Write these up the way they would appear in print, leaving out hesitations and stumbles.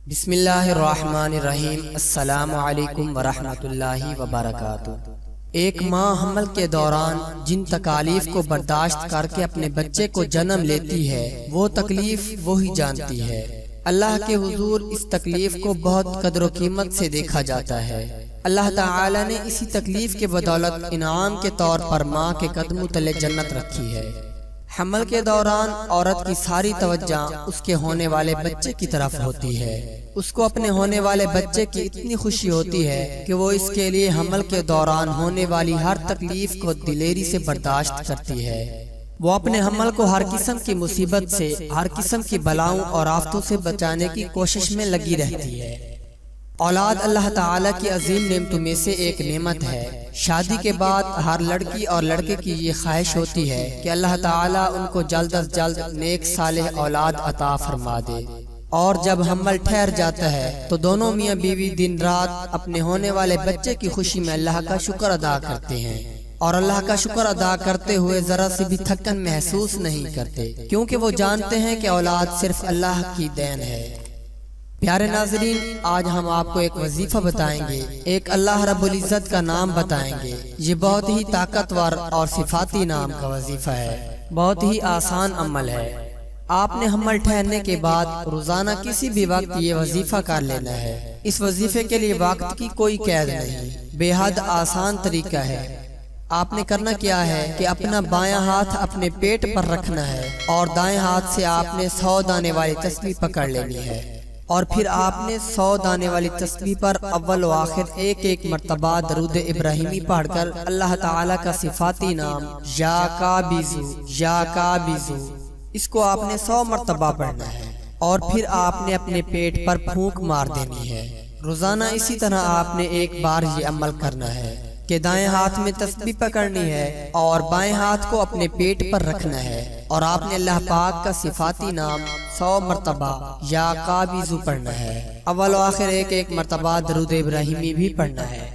बिस्मिल्लाहिर्रहमानिर्रहीम। अस्सलाम वालेकुम वरहमतुल्लाहि वबरकातुह। एक माँ हमल के दौरान जिन तकालीफ को बर्दाश्त करके अपने बच्चे को जन्म लेती है, वो तकलीफ वो ही जानती है। अल्लाह के हुजूर इस तकलीफ को बहुत कदर कीमत से देखा जाता है। अल्लाह ताला ने इसी तकलीफ के बदौलत इनाम के तौर पर माँ के कदमों तले जन्नत रखी है। हमल के दौरान औरत की सारी तवज्जो उसके होने वाले बच्चे की तरफ होती है। उसको अपने होने वाले बच्चे की इतनी खुशी होती है कि वो इसके लिए हमल के दौरान होने वाली हर तकलीफ को दिलेरी से बर्दाश्त करती है। वो अपने हमल को हर किस्म की मुसीबत से, हर किस्म की बलाओं और आफतों से बचाने की कोशिश में लगी रहती है। औलाद अल्लाह ताला की अजीम नेमतों में से एक नेमत है। शादी के बाद हर लड़की और लड़के की ये ख्वाहिश होती है कि अल्लाह ताला उनको जल्द अज जल्द नेक सालेह औलाद अता फरमा दे। और जब हमल ठहर जाता है तो दोनों मियाँ बीवी दिन रात अपने होने वाले बच्चे की खुशी में अल्लाह का शुक्र अदा करते हैं, और अल्लाह का शुक्र अदा करते हुए जरा सी भी थकन महसूस नहीं करते, क्योंकि वो जानते हैं कि औलाद सिर्फ अल्लाह की देन है। प्यारे नाज़रीन, आज हम आपको एक वजीफा बताएंगे, एक अल्लाह रब्बुल इज़्ज़त का नाम बताएंगे। ये बहुत ही ताकतवर और सिफाती नाम का वजीफा है, बहुत ही आसान अमल है। आपने हमल ठहरने के बाद रोजाना किसी भी वक्त ये वजीफा कर लेना है। इस वजीफे के लिए वक्त की कोई कैद नहीं, बेहद आसान तरीका है। आपने करना क्या है कि अपना बायां हाथ अपने पेट पर रखना है और दाएं हाथ से आपने 100 दाने वाली तस्बीह पकड़ लेनी है, और फिर आपने 100 दाने वाली तस्बीह पर अव्वल व आखिर एक मर्तबा दरूद इब्राहिमी पढ़कर अल्लाह ताला का सिफाती नाम या काबिज़ु इसको आपने 100 मर्तबा पढ़ना है, और फिर आपने अपने पेट पर फूंक मार देनी है। रोजाना इसी तरह आपने एक बार ये अमल करना है कि दाएं हाथ में तस्बीह पकड़नी है और बाएं हाथ को अपने पेट पर रखना है, और आपने अल्लाह पाक का सिफाती नाम 100 मर्तबा या काबिज़ु पढ़ना है। अव्वल व आखिर एक मर्तबा दरूद इब्राहिमी भी पढ़ना है।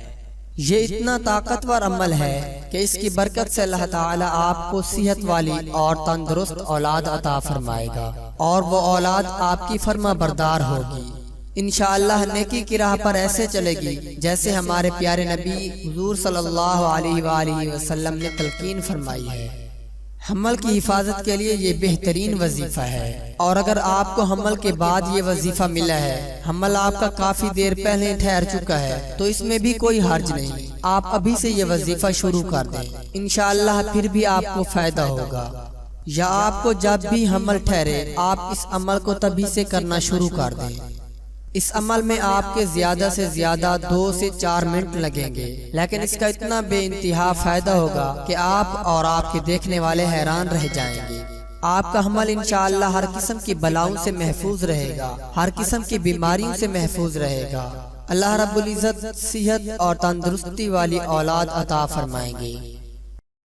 ये इतना ताकतवर अमल है कि इसकी बरकत से अल्लाह ताला आपको सेहत वाली और तंदुरुस्त औलाद अता फरमाएगा, और वो औलाद आपकी फर्मा बरदार होगी। इंशाअल्लाह नेकी की राह पर ऐसे चलेगी जैसे हमारे प्यारे नबी हुजूर सल्लल्लाहु अलैहि वसल्लम ने तलकीन फरमाई है। हमल की हिफाजत के लिए ये बेहतरीन वजीफा है, और अगर आपको हमल के बाद ये वजीफा मिला है, हमल आपका काफी देर पहले ठहर चुका है, तो इसमें भी कोई हर्ज नहीं। आप अभी से ये वजीफा शुरू कर दें, इंशाअल्लाह फिर भी आपको फायदा होगा। या आपको जब भी हमल ठहरे, आप इस अमल को तभी से करना शुरू कर दें। इस अमल में आपके ज्यादा से ज्यादा 2 से 4 मिनट लगेंगे, लेकिन इसका इतना बेइंतहा फायदा होगा कि आप और आपके देखने वाले हैरान रह जाएंगे। आपका हमल इंशाअल्लाह हर किस्म की बलाओं से महफूज रहेगा, हर किस्म की बीमारियों से महफूज रहेगा। अल्लाह रब्बुल इज़्ज़त सेहत और तंदुरुस्ती वाली औलाद अता फरमाएंगे।